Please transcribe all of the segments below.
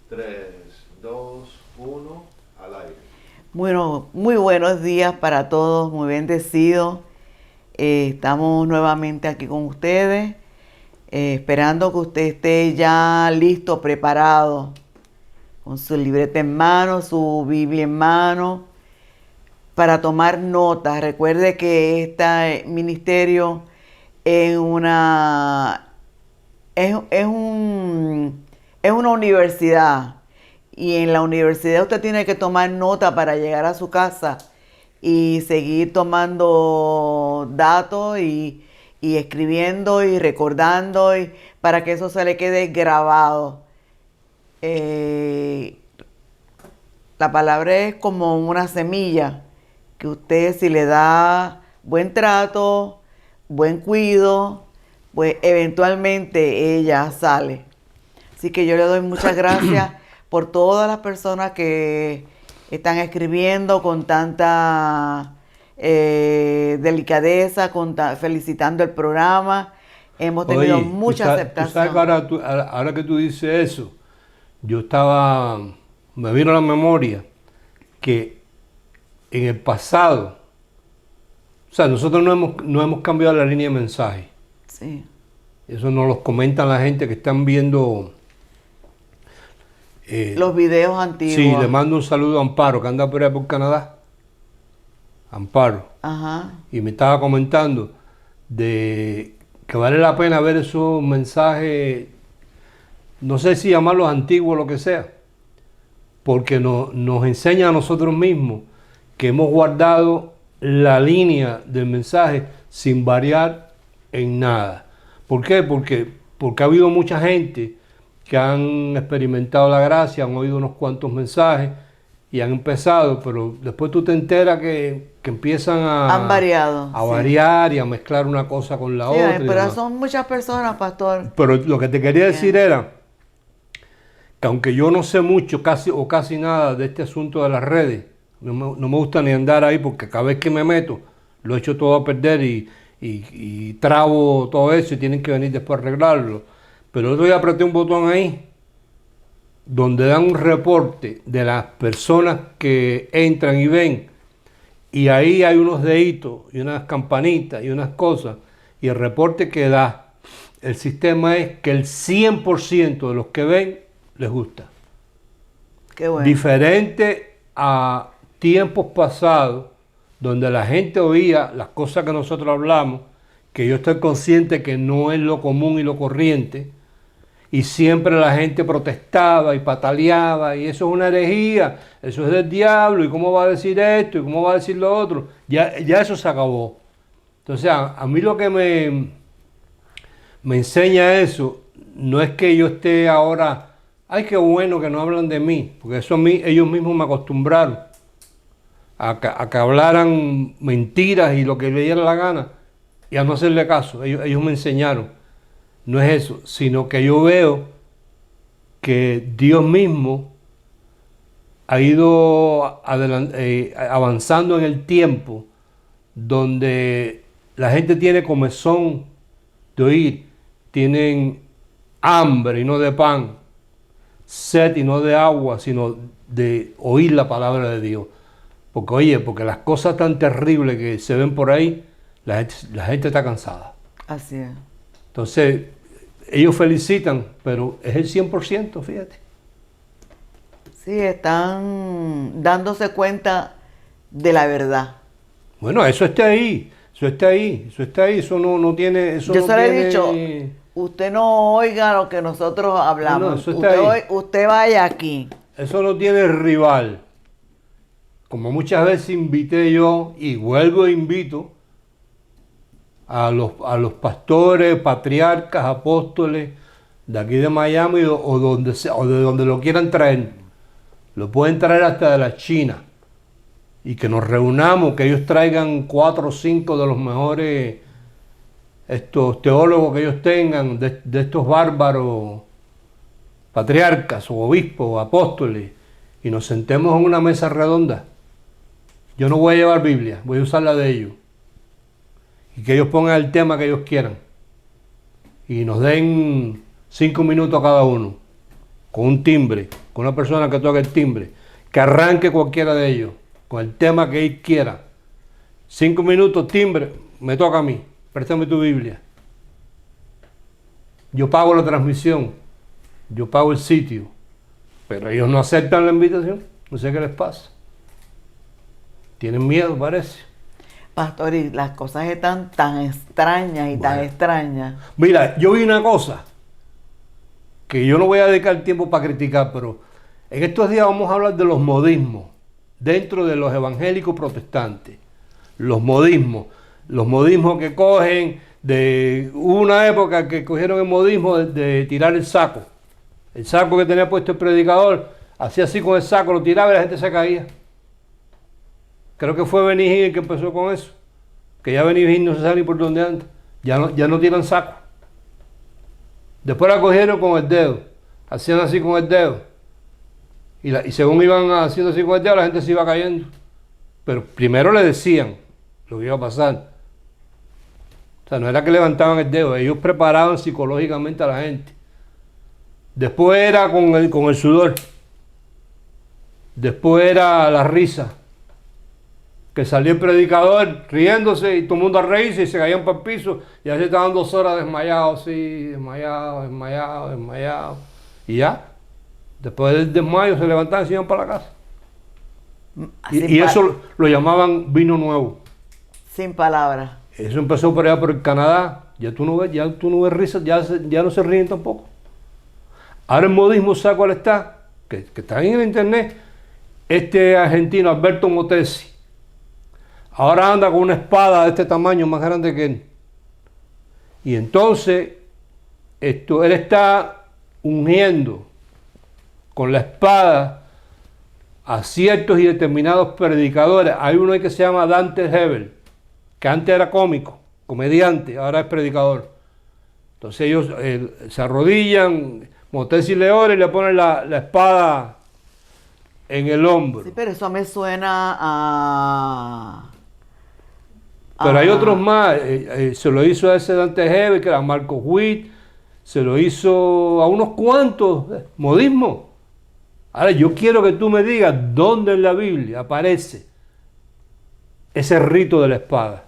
3, 2, 1, al aire. Bueno, muy buenos días para todos, muy bendecidos. Estamos nuevamente aquí con ustedes, esperando que usted esté ya listo, preparado, con su libreta en mano, su Biblia en mano, para tomar notas. Recuerde que este ministerio es una, es una universidad. Y en la universidad usted tiene que tomar nota para llegar a su casa y seguir tomando datos y escribiendo y recordando para que eso se le quede grabado. Eh, la palabra es como una semilla que usted, si le da buen trato, buen cuido, pues eventualmente ella sale. Así que yo le doy muchas gracias por todas las personas que están escribiendo con tanta delicadeza, felicitando el programa. Hemos tenido Oye, mucha tú sabes que aceptación. ahora que tú dices eso, me vino a la memoria que en el pasado, o sea, nosotros no hemos cambiado la línea de mensaje. Sí. Eso nos lo comentan la gente que están viendo. Los videos Sí, le antiguos. mando un saludo a Amparo, que anda por allá por Canadá. Amparo. Ajá. Y me estaba comentando de que vale la pena ver esos mensajes, no sé si llamarlos antiguos o lo que sea, porque nos enseña a nosotros mismos que hemos guardado la línea del mensaje sin variar en nada. ¿Por qué? Porque ha habido mucha gente que han experimentado la gracia, han oído unos cuantos mensajes y han empezado, pero después tú te enteras que empiezan Han variado, a sí. variar y a mezclar una cosa con la Sí, otra y pero demás. son muchas personas, pastor. Pero lo que te quería decir Que- era que aunque yo no sé mucho casi nada de este asunto de las redes, no me gusta ni andar ahí porque cada vez que me meto lo echo todo a perder y trabo todo eso y tienen que venir después a arreglarlo. Pero el otro día apreté un botón ahí donde dan un reporte de las personas que entran y ven, y ahí hay unos deditos y unas campanitas y unas cosas, y el reporte que da el sistema es que el 100% de los que ven les gusta. Qué bueno. Diferente a tiempos pasados, donde la gente oía las cosas que nosotros hablamos, que yo estoy consciente que no es lo común y lo corriente, y siempre la gente protestaba y pataleaba, y eso es una herejía, eso es del diablo, y cómo va a decir esto, y cómo va a decir lo otro. Ya eso se acabó. Entonces, a mí lo que me enseña eso, no es que yo esté ahora, ay, qué bueno que no hablan de mí, porque eso a mí, ellos mismos me acostumbraron a que hablaran mentiras y lo que le diera la gana, y a no hacerle caso. Ellos me enseñaron. No es eso, sino que yo veo que Dios mismo ha ido avanzando en el tiempo, donde la gente tiene comezón de oír, tienen hambre y no de pan, sed y no de agua, sino de oír la palabra de Dios. Porque oye, porque las cosas tan terribles que se ven por ahí, la gente está cansada. Así es. Entonces, ellos felicitan, pero es el 100%, fíjate. Sí, están dándose cuenta de la verdad. Bueno, eso está ahí, eso está ahí, eso está ahí, eso no tiene, eso Yo no se le he dicho, tiene, usted no oiga lo que nosotros no, hablamos. eso está ahí, Usted vaya aquí. eso no tiene rival. Como muchas veces invité yo y vuelvo e invito a los pastores, patriarcas, apóstoles de aquí de Miami o de donde lo quieran traer. Lo pueden traer hasta de la China. Y que nos reunamos, que ellos traigan 4 o 5 de los mejores estos teólogos que ellos tengan, de estos bárbaros patriarcas o obispos o apóstoles, y nos sentemos en una mesa redonda. Yo no voy a llevar Biblia, voy a usar la de ellos. Y que ellos pongan el tema que ellos quieran. Y nos den 5 minutos a cada uno, con un timbre, con una persona que toque el timbre, que arranque cualquiera de ellos, con el tema que él quiera. 5 minutos, timbre, me toca a mí, préstame tu Biblia. Yo pago la transmisión, yo pago el sitio, pero ellos no aceptan la invitación, no sé qué les pasa. Tienen miedo, parece. Pastor, y las cosas están tan extrañas y tan extrañas. Mira, yo vi una cosa que yo no voy a dedicar tiempo para criticar, pero en estos días vamos a hablar de los modismos dentro de los evangélicos protestantes. Los modismos que cogen de una época que cogieron el modismo de tirar el saco que tenía puesto el predicador, hacía así con el saco, lo tiraba y la gente se caía. Creo que fue Benny Hinn el que empezó con eso, que ya Benny Hinn no se sabe ni por dónde anda, ya no tiran saco. Después la cogieron con el dedo, hacían así con el dedo, y según iban haciendo así con el dedo, la gente se iba cayendo. Pero primero le decían lo que iba a pasar. O sea, no era que levantaban el dedo, ellos preparaban psicológicamente a la gente. Después era con el sudor, después era la risa, que salía el predicador riéndose y todo el mundo a reírse y se caían para el piso y así estaban 2 horas desmayados, sí, desmayados. Y ya, después del desmayo se levantaban y se iban para la casa. Y eso lo llamaban vino nuevo. Sin palabras. Eso empezó por allá por el Canadá. Ya tú no ves risas, ya no se ríen tampoco. Ahora el modismo, ¿sabes cuál está? Que está ahí en el internet. Este argentino, Alberto Motesi, ahora anda con una espada de este tamaño, más grande que él. Y entonces, él está ungiendo con la espada a ciertos y determinados predicadores. Hay uno que se llama Dante Hebel, que antes era cómico, comediante, ahora es predicador. Entonces ellos se arrodillan, Motesi le ora y le ponen la espada en el hombro. Sí, pero eso me suena a... Pero hay otros más, se lo hizo a ese Dante Hebel, que era Marco Witt, se lo hizo a unos cuantos, modismos. Ahora yo quiero que tú me digas dónde en la Biblia aparece ese rito de la espada.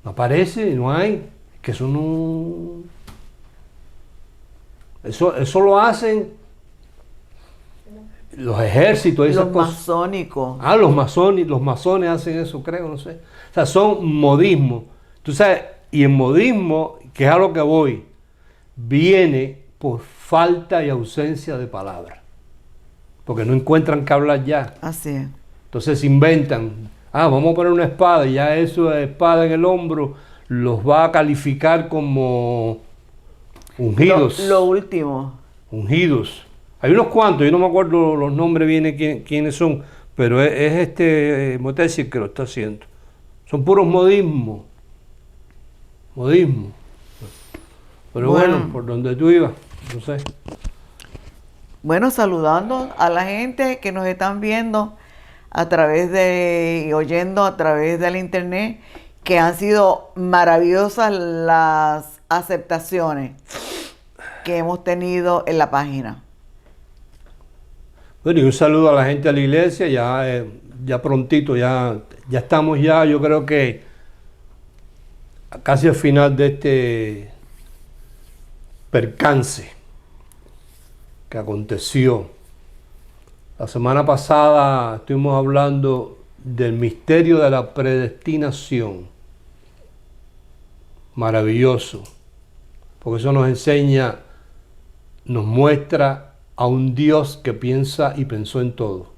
No aparece, no hay, que eso no... Eso lo hacen los ejércitos y esas cosas. Los masónicos. Los masones hacen eso, creo, no sé. O sea, son modismos. Tú sabes, y el modismo, que es a lo que voy, viene por falta y ausencia de palabras. Porque no encuentran que hablar ya. Así es. Entonces inventan, vamos a poner una espada, y ya eso de espada en el hombro los va a calificar como ungidos. Lo último. Ungidos. Hay unos cuantos, yo no me acuerdo los nombres bien quiénes son, pero es este Motesi el que lo está haciendo. Son puros modismos. Modismos. Pero bueno, por donde tú ibas, no sé. Bueno, saludando a la gente que nos están viendo a través y oyendo a través del internet, que han sido maravillosas las aceptaciones que hemos tenido en la página. Bueno, y un saludo a la gente de la iglesia, ya prontito, ya estamos yo creo que casi al final de este percance que aconteció. La semana pasada estuvimos hablando del misterio de la predestinación. Maravilloso, porque eso nos enseña, nos muestra a un Dios que piensa y pensó en todo.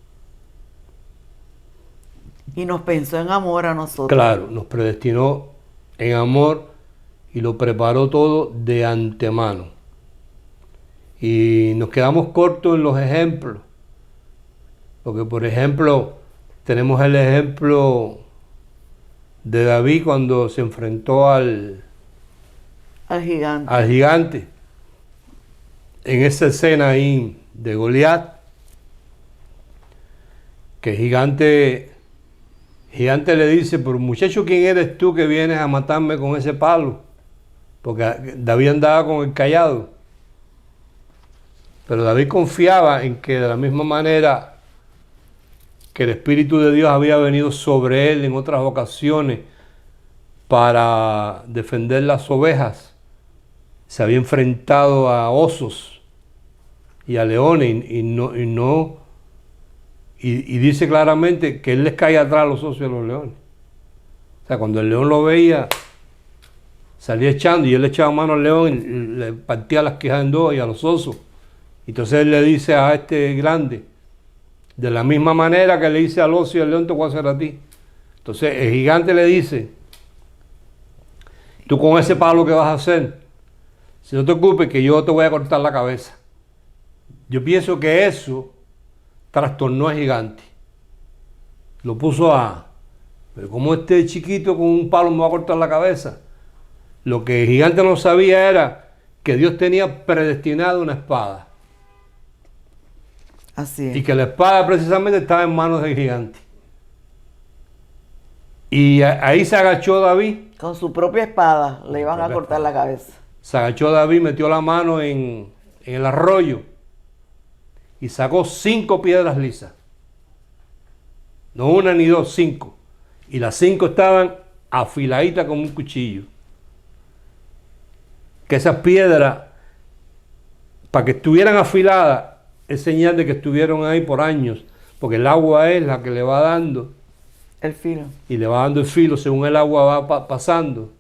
Y nos pensó en amor a nosotros. Claro, nos predestinó en amor y lo preparó todo de antemano. Y nos quedamos cortos en los ejemplos. Porque, por ejemplo, tenemos el ejemplo de David cuando se enfrentó al gigante. En esa escena ahí de Goliat, que el gigante le dice, pero muchacho, ¿quién eres tú que vienes a matarme con ese palo? Porque David andaba con el cayado. Pero David confiaba en que de la misma manera que el Espíritu de Dios había venido sobre él en otras ocasiones para defender las ovejas, se había enfrentado a osos y a leones y dice claramente que él les caía atrás a los osos y a los leones. O sea, cuando el león lo veía, salía echando y él le echaba mano al león y le partía las quejas en dos y a los osos. Entonces él le dice a este grande, de la misma manera que le dice al oso y al león, te voy a hacer a ti. Entonces el gigante le dice, tú con ese palo que vas a hacer, si no te ocupes que yo te voy a cortar la cabeza. Yo pienso que eso trastornó al gigante. Lo puso pero como este chiquito con un palo me va a cortar la cabeza. Lo que el gigante no sabía era que Dios tenía predestinado una espada. Así es. Y que la espada precisamente estaba en manos del gigante. Y ahí se agachó David. Con su propia espada le iban a cortar la cabeza. Se agachó David, metió la mano en el arroyo y sacó 5 piedras lisas. No una ni dos, 5. Y las 5 estaban afiladitas como un cuchillo. Que esas piedras, para que estuvieran afiladas, es señal de que estuvieron ahí por años, porque el agua es la que le va dando el filo. Y le va dando el filo según el agua va pasando.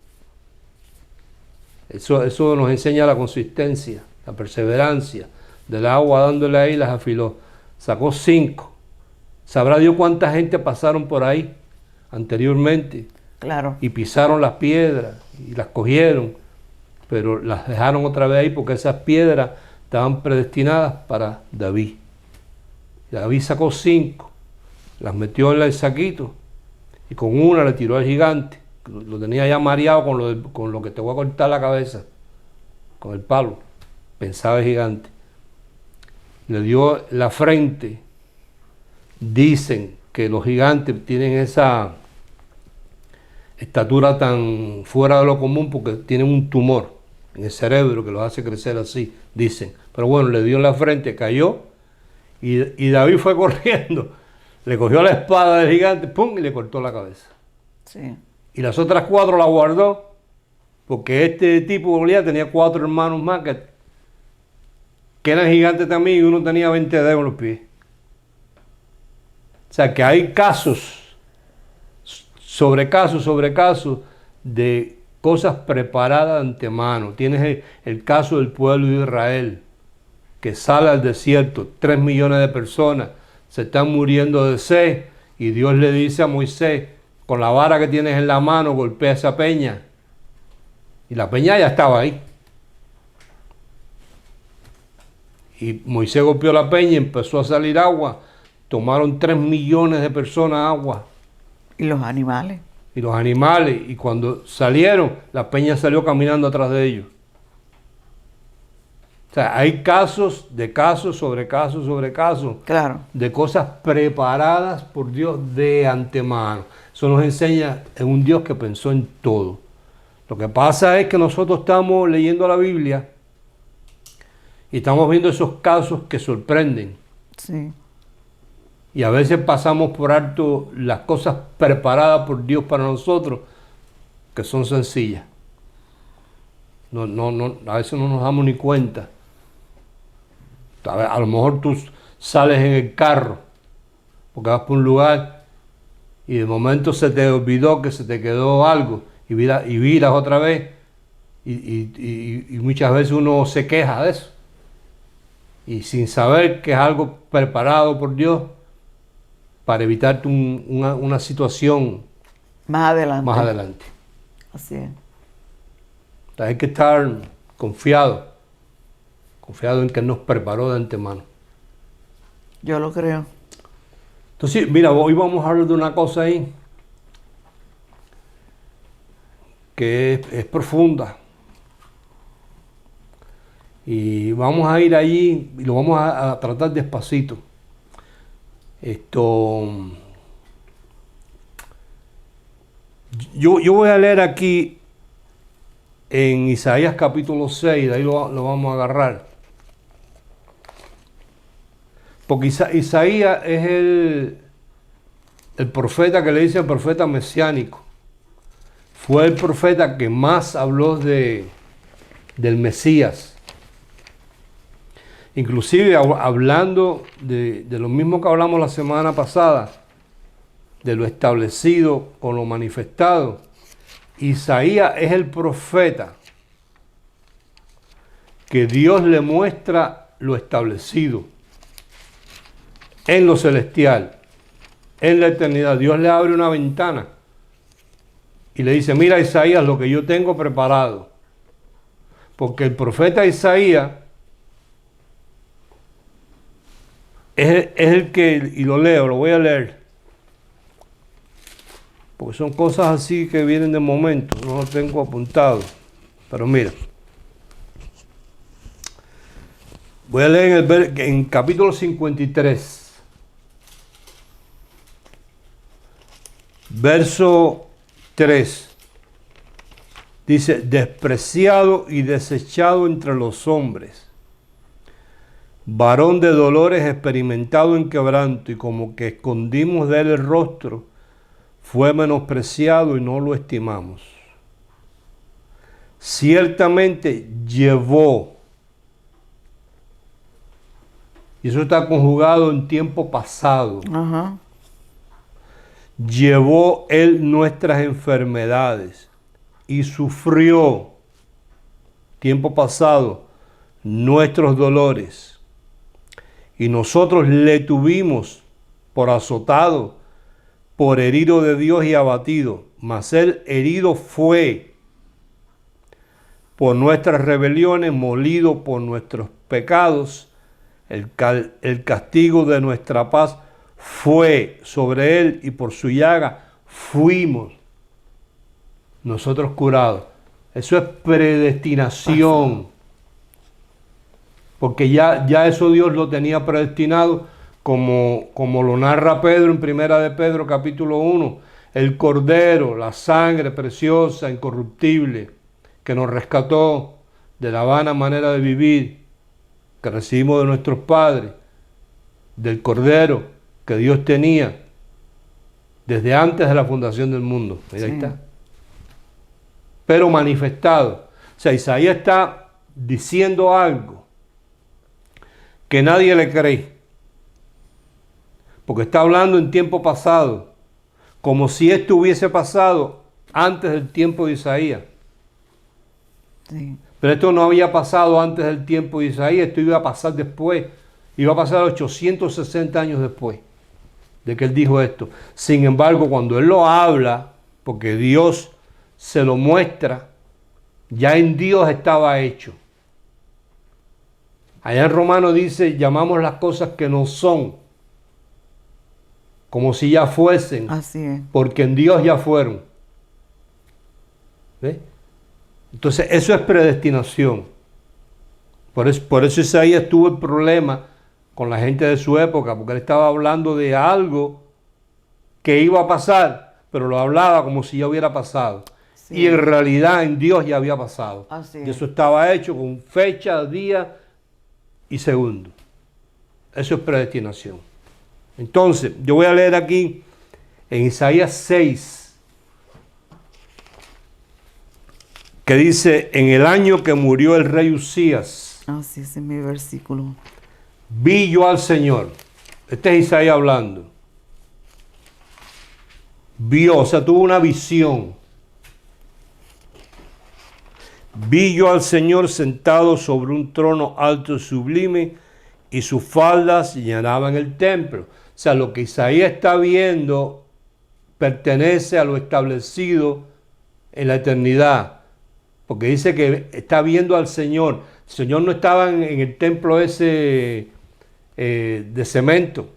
Eso nos enseña la consistencia, la perseverancia del agua dándole ahí, las afiló. Sacó 5. Sabrá Dios cuánta gente pasaron por ahí anteriormente. Claro. Y pisaron las piedras y las cogieron, pero las dejaron otra vez ahí porque esas piedras estaban predestinadas para David. David sacó 5, las metió en el saquito y con una le tiró al gigante. Lo tenía ya mareado con lo que te voy a cortar la cabeza, con el palo, pensaba el gigante. Le dio la frente. Dicen que los gigantes tienen esa estatura tan fuera de lo común porque tienen un tumor en el cerebro que los hace crecer así, dicen. Pero bueno, le dio en la frente, cayó y David fue corriendo, le cogió la espada del gigante, ¡pum!, y le cortó la cabeza. Sí. Y las otras 4 las guardó porque este tipo Goliat tenía 4 hermanos más que eran gigantes también y uno tenía 20 dedos en los pies. O sea que hay casos sobre casos de cosas preparadas de antemano. Tienes el caso del pueblo de Israel, que sale al desierto, 3 millones de personas se están muriendo de sed, y Dios le dice a Moisés, con la vara que tienes en la mano, golpea esa peña. Y la peña ya estaba ahí. Y Moisés golpeó la peña y empezó a salir agua. Tomaron 3 millones de personas agua. ¿Y los animales? Y los animales. Y cuando salieron, la peña salió caminando atrás de ellos. O sea, hay casos sobre casos. Claro. De cosas preparadas por Dios de antemano. Eso nos enseña en un Dios que pensó en todo. Lo que pasa es que nosotros estamos leyendo la Biblia y estamos viendo esos casos que sorprenden. Sí. Y a veces pasamos por alto las cosas preparadas por Dios para nosotros, que son sencillas. A veces no nos damos ni cuenta. A lo mejor tú sales en el carro, porque vas por un lugar y de momento se te olvidó que se te quedó algo y viras otra vez y muchas veces uno se queja de eso. Y sin saber que es algo preparado por Dios para evitarte una situación más adelante. Así es. Entonces hay que estar confiado en que Él nos preparó de antemano. Yo lo creo. Entonces, mira, hoy vamos a hablar de una cosa ahí que es profunda. Y vamos a ir allí y lo vamos a tratar despacito. Yo voy a leer aquí en Isaías capítulo 6, de ahí lo vamos a agarrar. Porque Isaías es el profeta que le dice el profeta mesiánico. Fue el profeta que más habló del Mesías. Inclusive hablando de lo mismo que hablamos la semana pasada, de lo establecido con lo manifestado. Isaías es el profeta que Dios le muestra lo establecido en lo celestial, en la eternidad. Dios le abre una ventana y le dice, mira Isaías, lo que yo tengo preparado. Porque el profeta Isaías es el que, y lo leo, lo voy a leer, porque son cosas así que vienen de momento, no lo tengo apuntado, pero mira. Voy a leer en capítulo 53. Verso 3, dice, despreciado y desechado entre los hombres, varón de dolores, experimentado en quebranto, y como que escondimos de él el rostro, fue menospreciado y no lo estimamos. Ciertamente llevó, y eso está conjugado en tiempo pasado, Ajá. llevó él nuestras enfermedades y sufrió, tiempo pasado, nuestros dolores. Y nosotros le tuvimos por azotado, por herido de Dios y abatido. Mas él herido fue por nuestras rebeliones, molido por nuestros pecados. El castigo de nuestra paz fue sobre él, y por su llaga fuimos nosotros curados. Eso es predestinación. Porque ya eso Dios lo tenía predestinado, como lo narra Pedro en Primera de Pedro capítulo 1. El Cordero, la sangre preciosa, incorruptible, que nos rescató de la vana manera de vivir que recibimos de nuestros padres, del Cordero que Dios tenía desde antes de la fundación del mundo. Mira, sí. Ahí está. Pero manifestado. O sea, Isaías está diciendo algo que nadie le cree, porque está hablando en tiempo pasado, como si esto hubiese pasado antes del tiempo de Isaías. Sí. Pero esto no había pasado antes del tiempo de Isaías, esto iba a pasar después, iba a pasar 860 años después de que él dijo esto. Sin embargo, cuando él lo habla, porque Dios se lo muestra, ya en Dios estaba hecho. Allá en Romanos dice, llamamos las cosas que no son, como si ya fuesen. Así es. Porque en Dios ya fueron. ¿Ves? Entonces eso es predestinación. Por eso Isaías tuvo el problema con la gente de su época, porque él estaba hablando de algo que iba a pasar, pero lo hablaba como si ya hubiera pasado. Sí. Y en realidad en Dios ya había pasado. Así es. Y eso estaba hecho con fecha, día y segundo. Eso es predestinación. Entonces, yo voy a leer aquí en Isaías 6, que dice, en el año que murió el rey Usías, así es mi versículo, vi yo al Señor. Este es Isaías hablando. Vio, o sea, tuvo una visión. Vi yo al Señor sentado sobre un trono alto y sublime, y sus faldas llenaban el templo. O sea, lo que Isaías está viendo pertenece a lo establecido en la eternidad. Porque dice que está viendo al Señor. El Señor no estaba en el templo ese de cemento.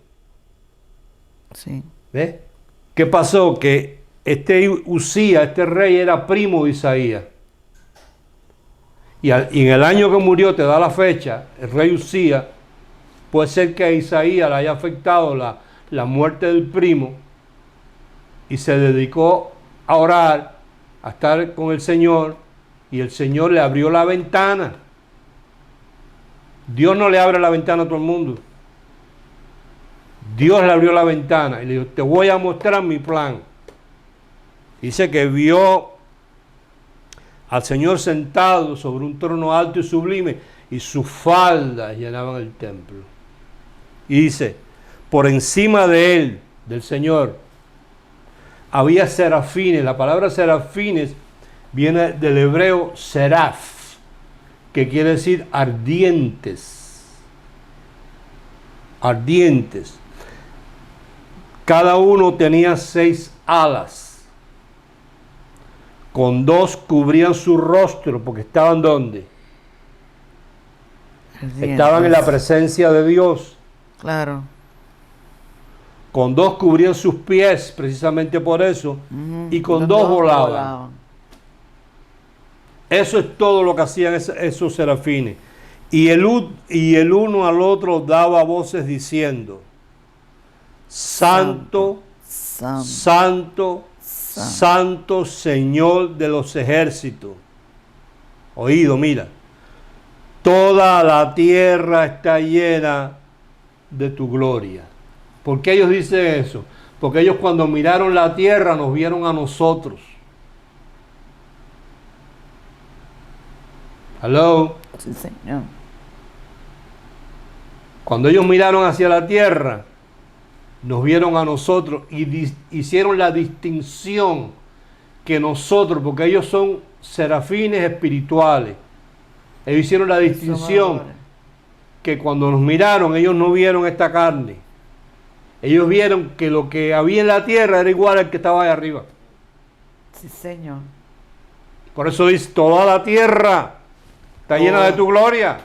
Sí. ¿Ves? ¿Qué pasó? Que este Usías, este rey, era primo de Isaías. Y en el año que murió, te da la fecha, el rey Usías, puede ser que a Isaías le haya afectado la muerte del primo y se dedicó a orar, a estar con el Señor, y el Señor le abrió la ventana. Dios no le abre la ventana a todo el mundo. Dios le abrió la ventana y le dijo, te voy a mostrar mi plan. Dice que vio al Señor sentado sobre un trono alto y sublime, y sus faldas llenaban el templo. Y dice, por encima de él, del Señor, había serafines. La palabra serafines viene del hebreo seraf, que quiere decir ardientes. Ardientes. Cada uno tenía 6 alas. Con 2 cubrían su rostro, porque estaban ¿dónde? Estaban en la presencia de Dios. Claro. Con 2 cubrían sus pies, precisamente por eso. Y con 2 volaban. Eso es todo lo que hacían esos serafines. Y el uno al otro daba voces diciendo, Santo, Santo, Santo, Santo Señor de los ejércitos. Oído, mira. Toda la tierra está llena de tu gloria. ¿Por qué ellos dicen eso? Porque ellos cuando miraron la tierra nos vieron a nosotros. Hello. Sí, Señor. Cuando ellos miraron hacia la tierra, nos vieron a nosotros y hicieron la distinción que nosotros, porque ellos son serafines espirituales, ellos hicieron la distinción que cuando nos miraron, ellos no vieron esta carne. Ellos vieron que lo que había en la tierra era igual al que estaba ahí arriba. Sí, Señor. Por eso dice, toda la tierra está llena de tu gloria.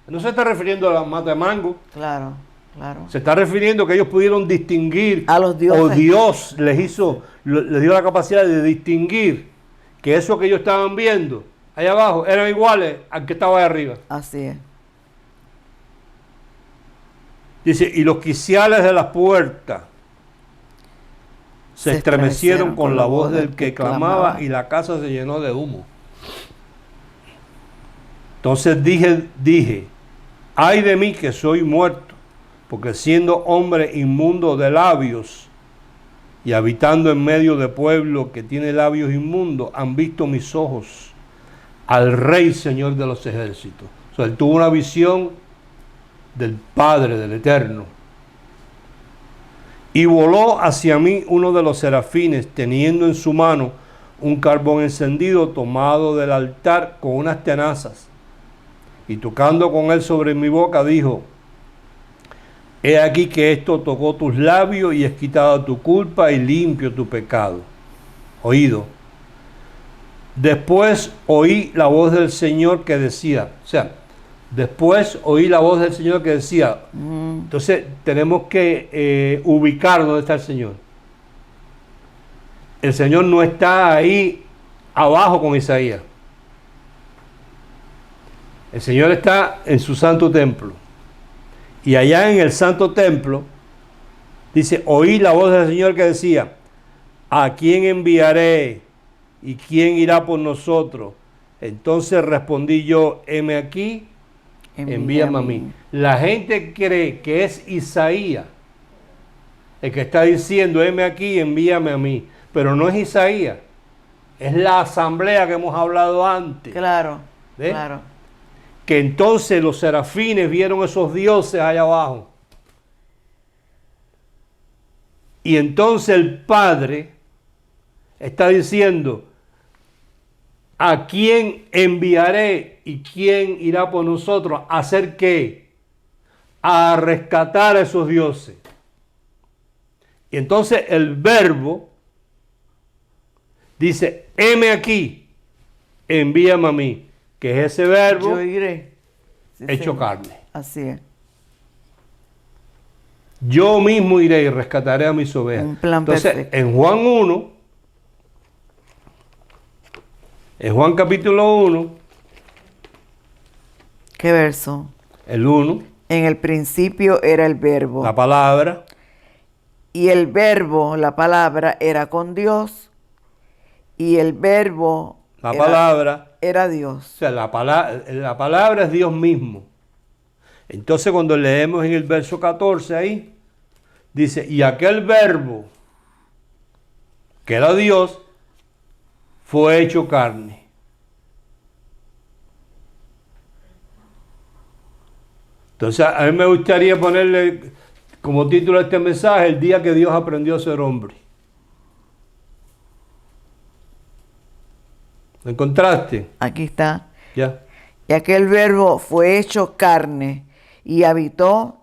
No se está refiriendo a la mata de mango. Claro, claro. Se está refiriendo que ellos pudieron distinguir, a los dioses. o Dios les dio la capacidad de distinguir que eso que ellos estaban viendo allá abajo eran iguales al que estaba ahí arriba. Así es. Dice, y los quiciales de las puertas se estremecieron con la voz del que clamaba y la casa se llenó de humo. Entonces dije, ay de mí que soy muerto, porque siendo hombre inmundo de labios y habitando en medio de pueblo que tiene labios inmundos, han visto mis ojos al Rey Señor de los ejércitos. O sea, él tuvo una visión del Padre, del Eterno. Y voló hacia mí uno de los serafines, teniendo en su mano un carbón encendido tomado del altar con unas tenazas. Y tocando con él sobre mi boca, dijo, he aquí que esto tocó tus labios y es quitada tu culpa y limpio tu pecado. Oído. Después oí la voz del Señor que decía, después oí la voz del Señor que decía, entonces tenemos que ubicar dónde está el Señor. El Señor no está ahí abajo con Isaías. El Señor está en su santo templo. Y allá en el santo templo, dice, oí la voz del Señor que decía, ¿a quién enviaré? ¿Y quién irá por nosotros? Entonces respondí yo, heme aquí, envíame a mí. La gente cree que es Isaías el que está diciendo, heme aquí, envíame a mí. Pero no es Isaías, es la asamblea que hemos hablado antes. Claro, ¿Ves? claro. Que entonces los serafines vieron esos dioses allá abajo. Y entonces el Padre está diciendo, ¿a quién enviaré y quién irá por nosotros? ¿A hacer qué? A rescatar a esos dioses. Y entonces el verbo dice, heme aquí, envíame a mí. Que es ese verbo Yo iré. Sí, hecho Señor. carne. Así es. Yo mismo iré y rescataré a mis ovejas. Un plan Entonces, perfecto. en Juan 1, en Juan capítulo 1, ¿Qué verso? el 1, En el principio era el verbo. la palabra, Y el verbo, la palabra, era con Dios. Y el verbo la palabra, era o Dios. sea, la palabra es Dios mismo. Entonces, cuando leemos en el verso 14 ahí, Dice, y aquel verbo, que era Dios, fue hecho carne. Entonces, a mí me gustaría ponerle como título a este mensaje, el día que Dios aprendió a ser hombre. ¿Lo encontraste? Aquí está. Ya. Y aquel verbo fue hecho carne y habitó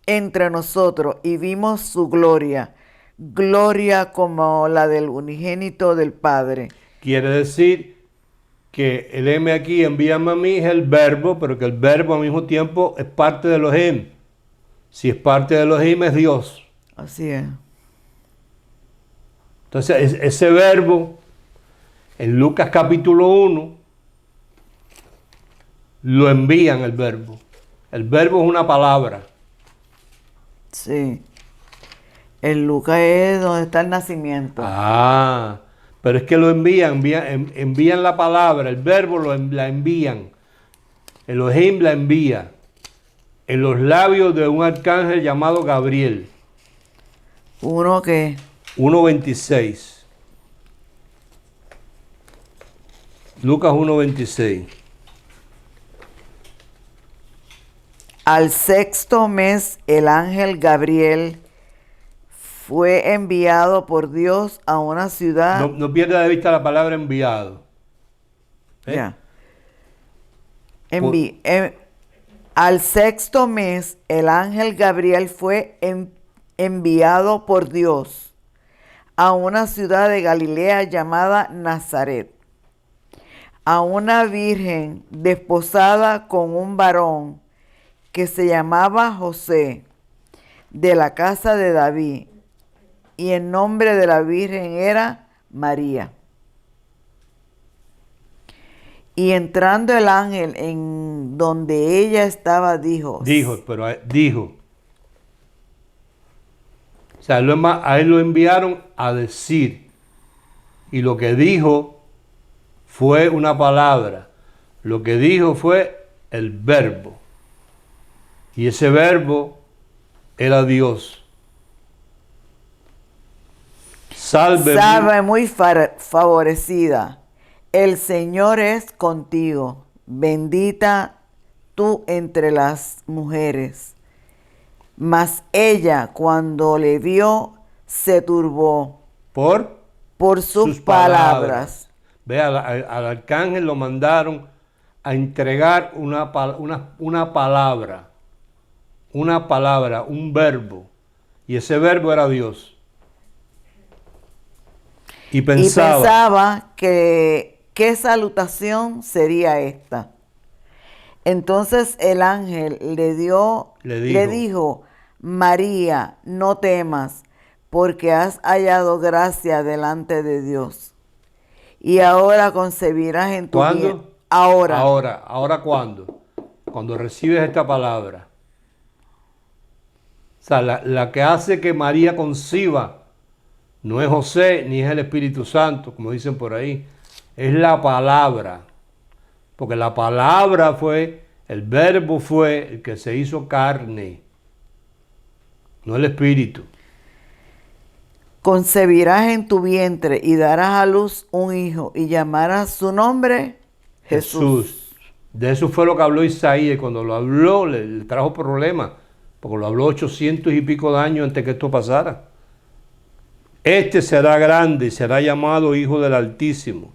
entre nosotros y vimos su gloria, gloria como la del unigénito del Padre. Quiere decir que el M aquí, envíame a mí, es el verbo, pero que el verbo al mismo tiempo es parte de Elohim. Si es parte de Elohim, es Dios. Así es. Entonces, ese verbo, en Lucas capítulo 1, lo envían el verbo. El verbo es una palabra. Sí. En Lucas es donde está el nacimiento. Ah, pero es que lo envían la palabra, el verbo la envían. Elohim la envía en los labios de un arcángel llamado Gabriel. Uno que 1.26. Lucas 1.26. al sexto mes el ángel Gabriel fue enviado por Dios a una ciudad. No pierda de vista la palabra enviado. Ya. Al sexto mes el ángel Gabriel fue enviado por Dios a una ciudad de Galilea llamada Nazaret, a una virgen desposada con un varón que se llamaba José, de la casa de David, y el nombre de la virgen era María. Y entrando el ángel en donde ella estaba, dijo. O sea, a él lo enviaron a decir. Y lo que dijo fue una palabra. Lo que dijo fue el verbo. Y ese verbo era Dios. Salve muy favorecida. El Señor es contigo. Bendita tú entre las mujeres. Mas ella, cuando le vio, se turbó por sus palabras. Ve, al arcángel lo mandaron a entregar una palabra, un verbo. Y ese verbo era Dios. Y pensaba que qué salutación sería esta. Entonces el ángel le dijo, María, no temas, porque has hallado gracia delante de Dios. Y ahora concebirás en tu vientre. ¿Cuándo? Ahora ¿cuándo? Cuando recibes esta palabra. O sea, la que hace que María conciba no es José ni es el Espíritu Santo, como dicen por ahí. Es la palabra. Porque la palabra fue, el verbo fue el que se hizo carne. No el Espíritu. Concebirás en tu vientre y darás a luz un hijo y llamarás su nombre Jesús. De eso fue lo que habló Isaías. Cuando lo habló le trajo problemas. Porque lo habló 800 y pico de años antes que esto pasara. Este será grande y será llamado Hijo del Altísimo.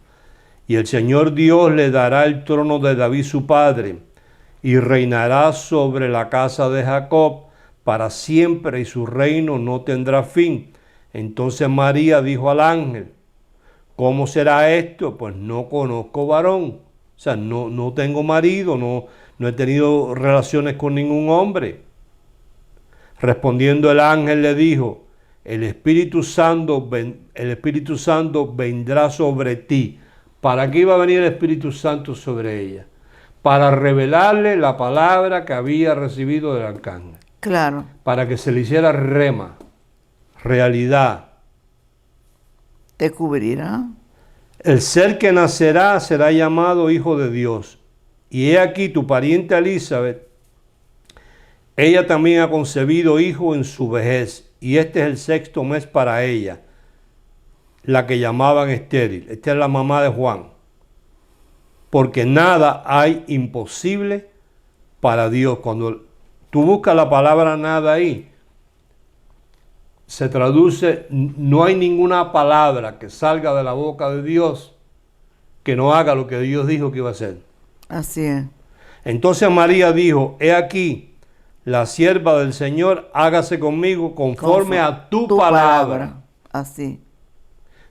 Y el Señor Dios le dará el trono de David su padre, y reinará sobre la casa de Jacob para siempre, y su reino no tendrá fin. Entonces María dijo al ángel, ¿cómo será esto? Pues no conozco varón. O sea, no tengo marido, no he tenido relaciones con ningún hombre. Respondiendo el ángel le dijo, el Espíritu Santo vendrá sobre ti. ¿Para qué iba a venir el Espíritu Santo sobre ella? Para revelarle la palabra que había recibido del arcángel. Claro. Para que se le hiciera rema, realidad. Te cubrirá. El ser que nacerá será llamado Hijo de Dios. Y he aquí tu pariente Elizabeth, ella también ha concebido hijo en su vejez, y este es el 6º mes para ella, la que llamaban estéril. Esta es la mamá de Juan. Porque nada hay imposible para Dios. Cuando tú buscas la palabra nada ahí, se traduce, no hay ninguna palabra que salga de la boca de Dios que no haga lo que Dios dijo que iba a hacer. Así es. Entonces María dijo, he aquí, la sierva del Señor, hágase conmigo conforme a tu palabra. Así.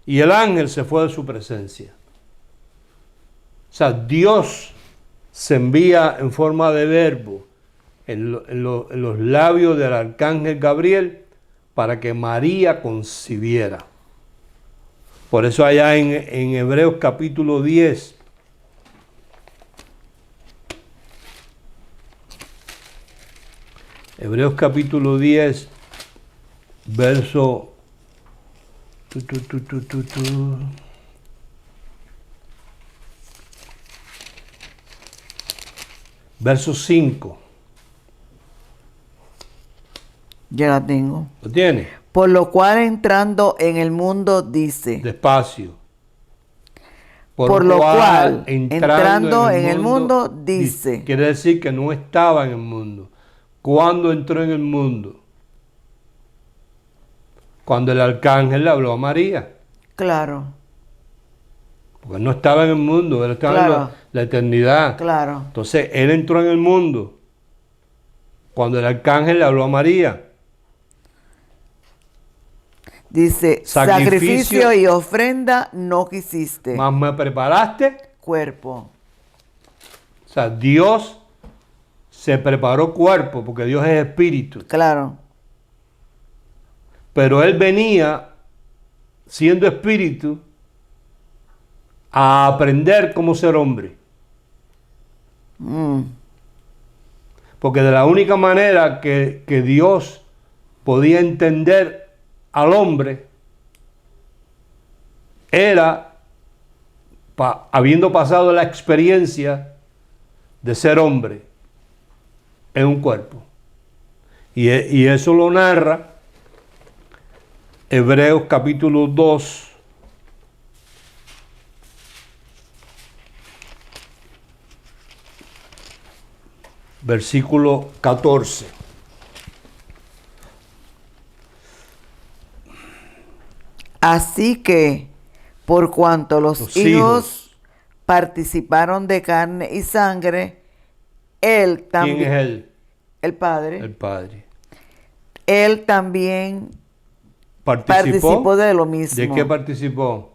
Y el ángel se fue de su presencia. O sea, Dios se envía en forma de verbo en los labios del arcángel Gabriel para que María concibiera. Por eso allá en Hebreos capítulo 10, Hebreos capítulo 10, verso... Verso 5. Ya la tengo. ¿Lo tiene? Por lo cual entrando en el mundo dice. Despacio. Por lo cual entrando en el mundo dice. Quiere decir que no estaba en el mundo. ¿Cuándo entró en el mundo? Cuando el arcángel le habló a María. Claro. Porque no estaba en el mundo, él estaba Claro. en la eternidad. Claro. Entonces, él entró en el mundo cuando el arcángel le habló a María. Dice, sacrificio y ofrenda no quisiste. Más me preparaste. Cuerpo. O sea, Dios se preparó cuerpo, porque Dios es espíritu. Claro. Pero él venía, siendo espíritu, a aprender cómo ser hombre. Porque de la única manera que Dios podía entender al hombre era habiendo pasado la experiencia de ser hombre en un cuerpo. Y eso lo narra Hebreos capítulo 2, versículo 14. Así que, por cuanto los hijos participaron de carne y sangre, él también. ¿Quién es él? El Padre. El Padre. Él también Participó de lo mismo. ¿De qué participó?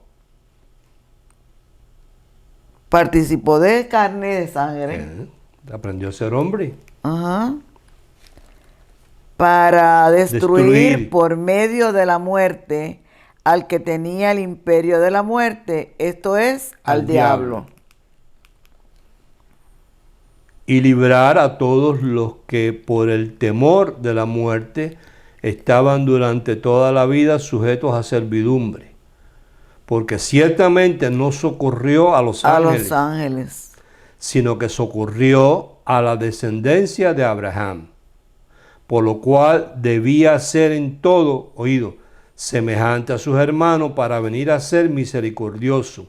Participó de carne y de sangre. Aprendió a ser hombre. Ajá. Para destruir por medio de la muerte al que tenía el imperio de la muerte, esto es, al diablo. Y librar a todos los que por el temor de la muerte estaban durante toda la vida sujetos a servidumbre. Porque ciertamente no socorrió a los ángeles, sino que socorrió a la descendencia de Abraham, por lo cual debía ser en todo, oído, semejante a sus hermanos para venir a ser misericordioso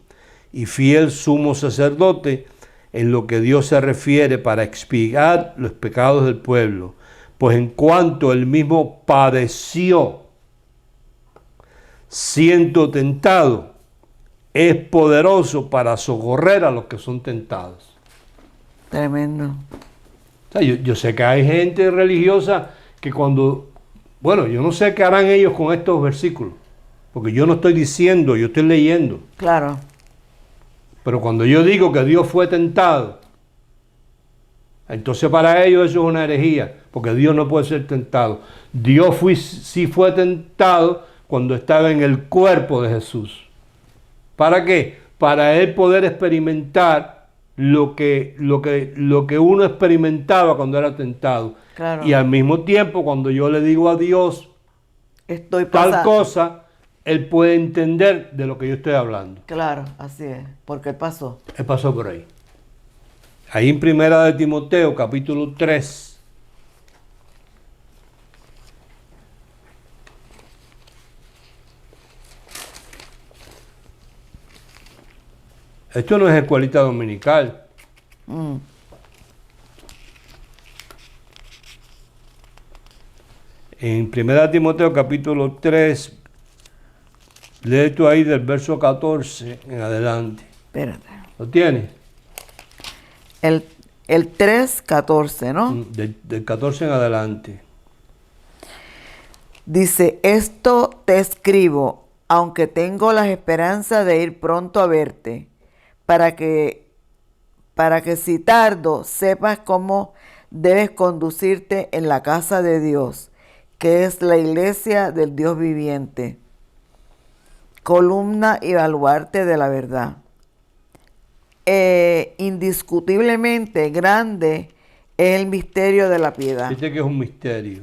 y fiel sumo sacerdote en lo que Dios se refiere para expiar los pecados del pueblo, pues en cuanto él mismo padeció siendo tentado, es poderoso para socorrer a los que son tentados. Tremendo. O sea, yo sé que hay gente religiosa que cuando... Bueno, yo no sé qué harán ellos con estos versículos, porque yo no estoy diciendo, yo estoy leyendo. Claro. Pero cuando yo digo que Dios fue tentado, entonces para ellos eso es una herejía, porque Dios no puede ser tentado. Dios sí fue tentado cuando estaba en el cuerpo de Jesús. ¿Para qué? Para él poder experimentar lo que uno experimentaba cuando era tentado. Claro. Y al mismo tiempo, cuando yo le digo a Dios tal cosa, él puede entender de lo que yo estoy hablando. Claro, así es, porque él pasó. Él pasó por ahí. Ahí en Primera de Timoteo, capítulo 3. Esto no es escuelita dominical. Mm. En 1 Timoteo capítulo 3, lee tú ahí del verso 14 en adelante. Espérate. ¿Lo tienes? El 3:14, ¿no? Del 14 en adelante. Dice, esto te escribo, aunque tengo la esperanza de ir pronto a verte, para que si tardo sepas cómo debes conducirte en la casa de Dios, que es la iglesia del Dios viviente, columna y baluarte de la verdad. Indiscutiblemente grande es el misterio de la piedad. Viste que es un misterio.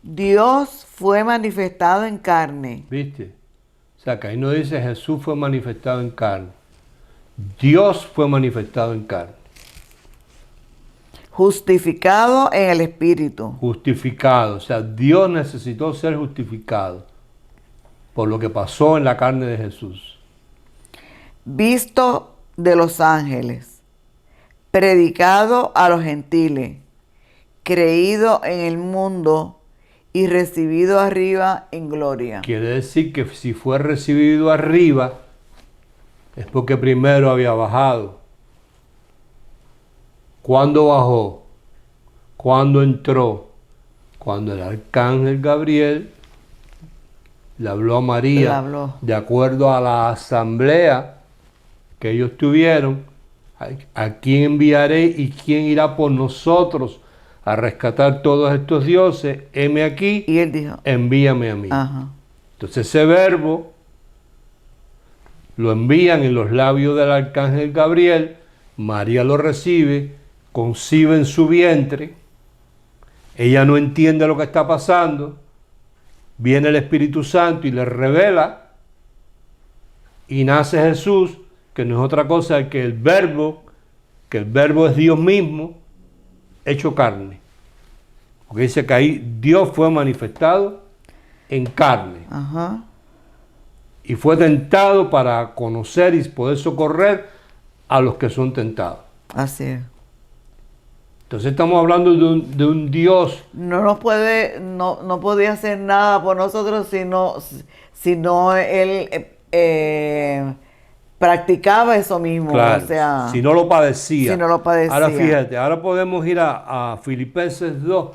Dios fue manifestado en carne. ¿Viste? O sea, que ahí no dice Jesús fue manifestado en carne. Dios fue manifestado en carne. Justificado en el Espíritu. Justificado. O sea, Dios necesitó ser justificado por lo que pasó en la carne de Jesús. Visto de los ángeles. Predicado a los gentiles. Creído en el mundo y recibido arriba en gloria. Quiere decir que si fue recibido arriba, es porque primero había bajado. ¿Cuándo bajó? ¿Cuándo entró? Cuando el arcángel Gabriel le habló a María, Le habló. de acuerdo a la asamblea que ellos tuvieron, a quién enviaré y quién irá por nosotros a rescatar todos estos dioses, heme aquí, Y él dijo, envíame a mí. ajá. Entonces ese verbo lo envían en los labios del arcángel Gabriel, María lo recibe, concibe en su vientre, ella no entiende lo que está pasando, viene el Espíritu Santo y le revela, y nace Jesús, que no es otra cosa que el verbo es Dios mismo, hecho carne. Porque dice que ahí Dios fue manifestado en carne. Ajá. Y fue tentado para conocer y poder socorrer a los que son tentados. Así es. Entonces estamos hablando de un Dios. No podía hacer nada por nosotros si no él practicaba eso mismo. Claro, O sea, si no lo padecía. si no lo padecía. Ahora fíjate, ahora podemos ir a Filipenses 2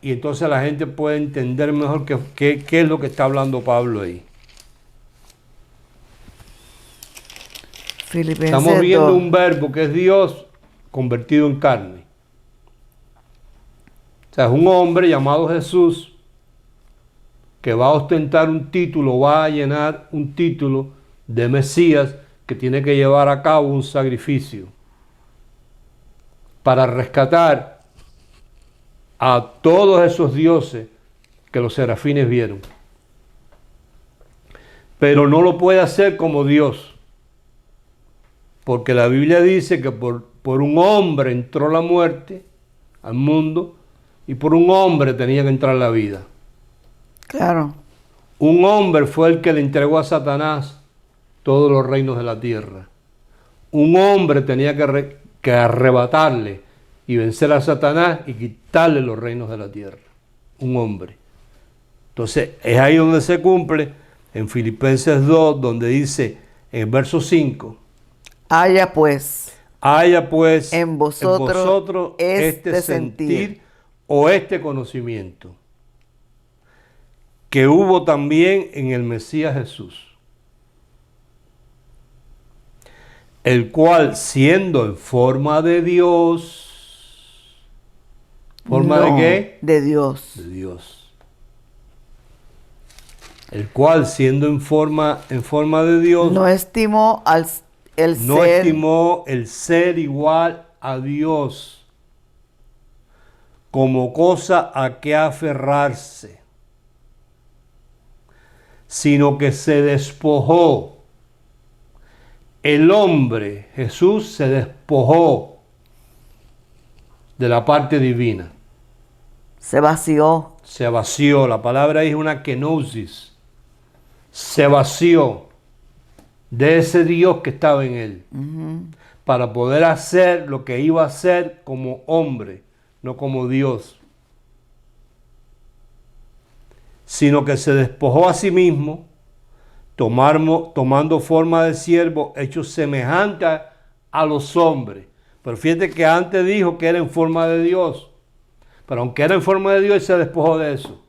y entonces la gente puede entender mejor qué es lo que está hablando Pablo ahí. Filipenses Estamos viendo 2. un verbo que es Dios convertido en carne. O sea, es un hombre llamado Jesús que va a ostentar un título, va a llenar un título de Mesías que tiene que llevar a cabo un sacrificio para rescatar a todos esos dioses que los serafines vieron. Pero no lo puede hacer como Dios, porque la Biblia dice que por un hombre entró la muerte al mundo y por un hombre tenía que entrar la vida. Claro. Un hombre fue el que le entregó a Satanás todos los reinos de la tierra. Un hombre tenía que arrebatarle y vencer a Satanás y quitarle los reinos de la tierra. Un hombre. Entonces es ahí donde se cumple en Filipenses 2, donde dice en el verso 5, Haya pues en vosotros este sentir o este conocimiento que hubo también en el Mesías Jesús, el cual siendo en forma de Dios, ¿forma de qué? De Dios. De Dios. El cual siendo en forma de Dios, No estimó estimó el ser igual a Dios como cosa a que aferrarse, sino que se despojó. El hombre, Jesús, se despojó de la parte divina. Se vació. Se vació. La palabra es una kenosis. Se vació de ese Dios que estaba en él, para poder hacer lo que iba a hacer como hombre, no como Dios, sino que se despojó a sí mismo, tomando forma de siervo, hecho semejante a los hombres. Pero fíjate que antes dijo que era en forma de Dios, pero aunque era en forma de Dios, él se despojó de eso.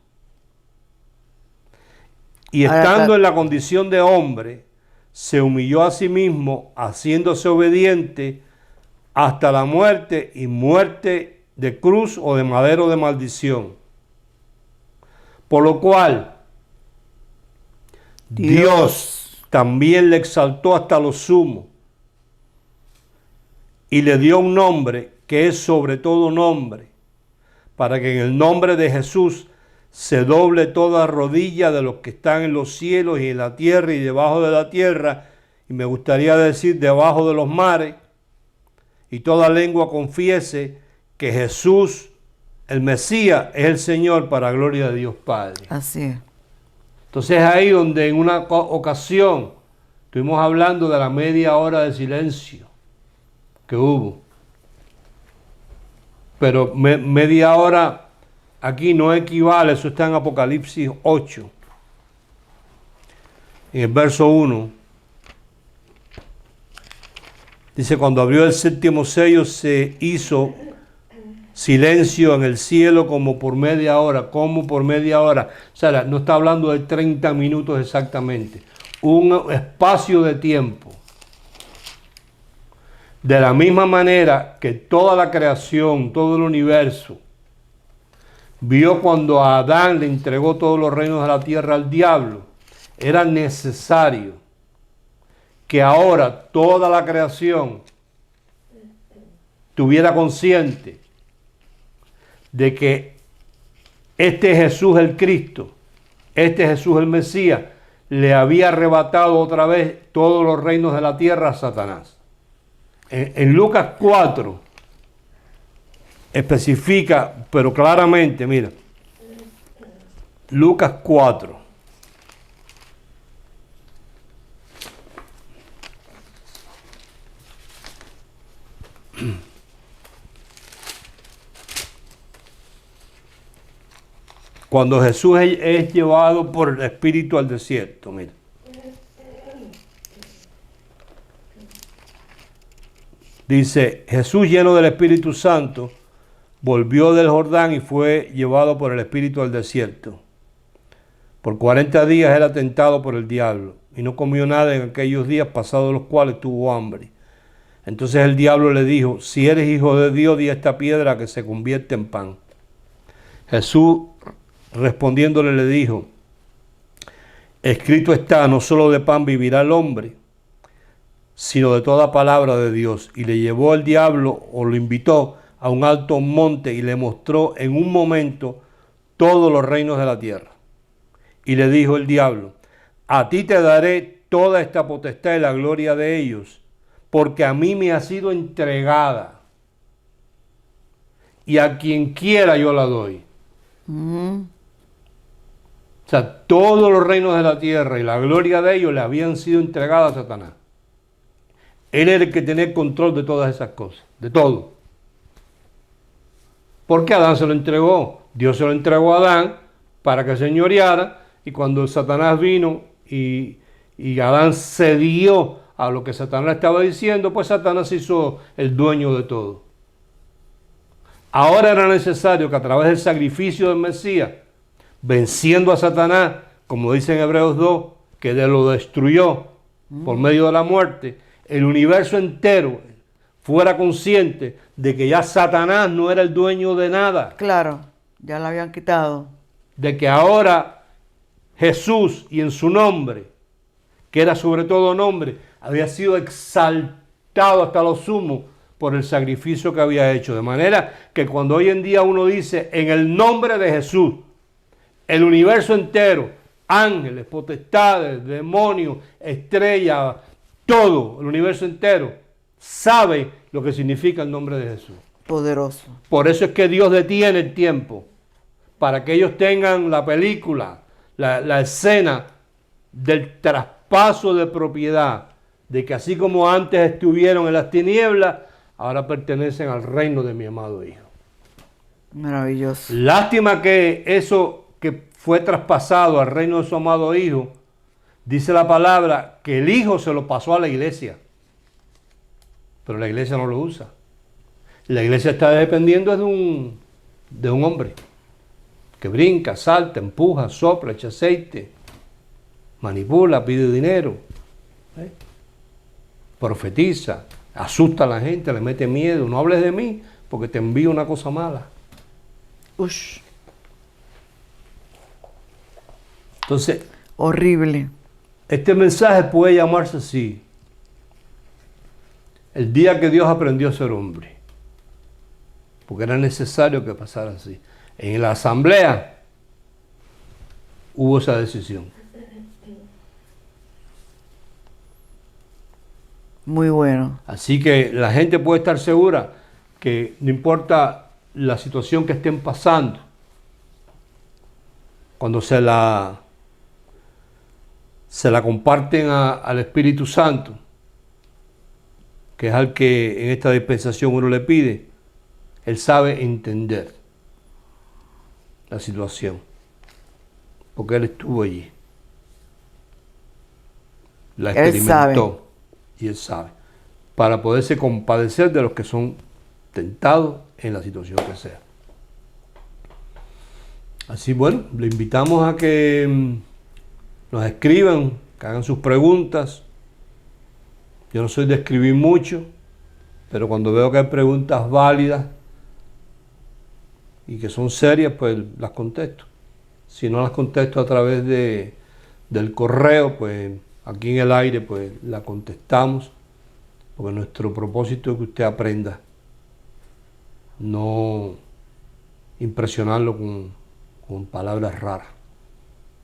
Y estando en la condición de hombre, se humilló a sí mismo, haciéndose obediente hasta la muerte, y muerte de cruz o de madero de maldición. Por lo cual, Dios también le exaltó hasta lo sumo y le dio un nombre que es sobre todo nombre, para que en el nombre de Jesús se doble toda rodilla de los que están en los cielos y en la tierra y debajo de la tierra, y me gustaría decir debajo de los mares, y toda lengua confiese que Jesús, el Mesías, es el Señor, para gloria de Dios Padre. Así es. Entonces ahí donde en una ocasión estuvimos hablando de la media hora de silencio que hubo. Pero media hora aquí no equivale, eso está en Apocalipsis 8, en el verso 1. Dice, cuando abrió el séptimo sello se hizo silencio en el cielo como por media hora, como por media hora. O sea, no está hablando de 30 minutos exactamente, un espacio de tiempo. De la misma manera que toda la creación, todo el universo, vio cuando a Adán le entregó todos los reinos de la tierra al diablo, era necesario que ahora toda la creación estuviera consciente de que este Jesús el Cristo, este Jesús el Mesías, le había arrebatado otra vez todos los reinos de la tierra a Satanás. En Lucas 4 especifica, pero claramente, mira, Lucas 4. Cuando Jesús es llevado por el Espíritu al desierto, mira. Dice, Jesús lleno del Espíritu Santo, volvió del Jordán y fue llevado por el Espíritu al desierto. Por 40 días era tentado por el diablo y no comió nada en aquellos días, pasados los cuales tuvo hambre. Entonces el diablo le dijo, si eres hijo de Dios, di a esta piedra que se convierte en pan. Jesús respondiéndole le dijo, escrito está, no solo de pan vivirá el hombre, sino de toda palabra de Dios. Y le llevó el diablo, o lo invitó, a un alto monte y le mostró en un momento todos los reinos de la tierra. Y le dijo el diablo, a ti te daré toda esta potestad y la gloria de ellos, porque a mí me ha sido entregada, y a quien quiera yo la doy. O sea, todos los reinos de la tierra y la gloria de ellos le habían sido entregadas a Satanás. Él era el que tenía el control de todas esas cosas, de todo. Porque Adán se lo entregó. Dios se lo entregó a Adán para que señoreara, y cuando Satanás vino y Adán cedió a lo que Satanás estaba diciendo, pues Satanás se hizo el dueño de todo. Ahora era necesario que a través del sacrificio del Mesías, venciendo a Satanás, como dice en Hebreos 2, que lo destruyó por medio de la muerte, el universo entero fuera consciente de que ya Satanás no era el dueño de nada. Claro, ya lo habían quitado. De que ahora Jesús, y en su nombre, que era sobre todo nombre, había sido exaltado hasta lo sumo por el sacrificio que había hecho. De manera que cuando hoy en día uno dice, en el nombre de Jesús, el universo entero, ángeles, potestades, demonios, estrellas, todo el universo entero sabe lo que significa el nombre de Jesús. Poderoso. Por eso es que Dios detiene el tiempo, para que ellos tengan la película, la escena del traspaso de propiedad de que así como antes estuvieron en las tinieblas, ahora pertenecen al reino de mi amado Hijo. Maravilloso. Lástima que eso que fue traspasado al reino de su amado Hijo, dice la palabra que el Hijo se lo pasó a la iglesia, pero la iglesia no lo usa. La iglesia está dependiendo de un hombre que brinca, salta, empuja, sopla, echa aceite, manipula, pide dinero, profetiza, asusta a la gente, le mete miedo. No hables de mí porque te envío una cosa mala. Ush, Entonces, horrible. este mensaje puede llamarse así: el día que Dios aprendió a ser hombre, porque era necesario que pasara así. En la asamblea hubo esa decisión. Muy bueno. Así que la gente puede estar segura que no importa la situación que estén pasando, cuando se la comparten al Espíritu Santo, que es al que en esta dispensación uno le pide, Él sabe entender la situación, porque Él estuvo allí, la experimentó y Él sabe, para poderse compadecer de los que son tentados en la situación que sea. Así, bueno, le invitamos a que nos escriban, que hagan sus preguntas. Yo no soy de escribir mucho, pero cuando veo que hay preguntas válidas y que son serias, pues las contesto. Si no las contesto a través del correo, pues aquí en el aire, pues la contestamos, porque nuestro propósito es que usted aprenda, no impresionarlo con palabras raras.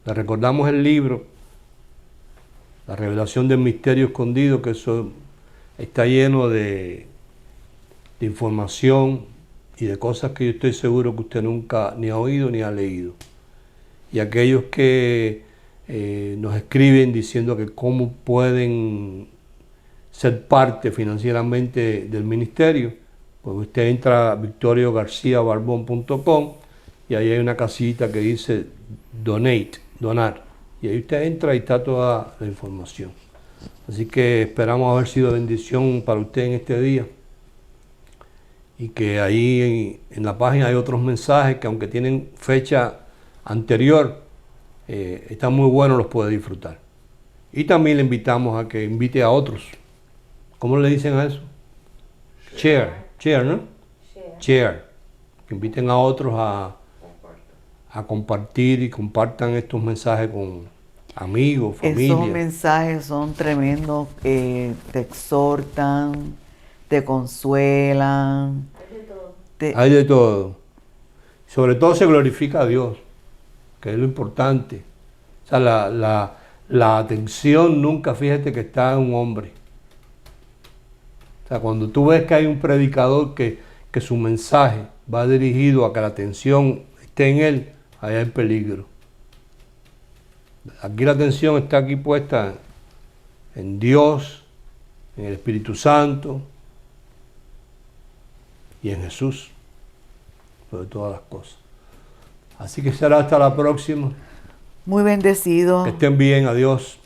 Le recordamos el libro, La revelación del misterio escondido, que eso está lleno de información y de cosas que yo estoy seguro que usted nunca ni ha oído ni ha leído. Y aquellos que nos escriben diciendo que cómo pueden ser parte financieramente del ministerio, pues usted entra a victoriogarciabarbon.com y ahí hay una casita que dice Donate, donar. Y ahí usted entra y está toda la información. Así que esperamos haber sido bendición para usted en este día. Y que ahí en la página hay otros mensajes que, aunque tienen fecha anterior, están muy buenos, los puede disfrutar. Y también le invitamos a que invite a otros. ¿Cómo le dicen a eso? Share, ¿no? Share. Que inviten a otros a compartir y compartan estos mensajes con amigos, familia. Esos mensajes son tremendos, te exhortan, te consuelan. Hay de todo. Sobre todo se glorifica a Dios, que es lo importante. O sea, la atención nunca, fíjate, que está en un hombre. O sea, cuando tú ves que hay un predicador que su mensaje va dirigido a que la atención esté en él, ahí hay peligro. Aquí la atención está aquí puesta en Dios, en el Espíritu Santo y en Jesús, sobre todas las cosas. Así que será hasta la próxima. Muy bendecido. Que estén bien, adiós.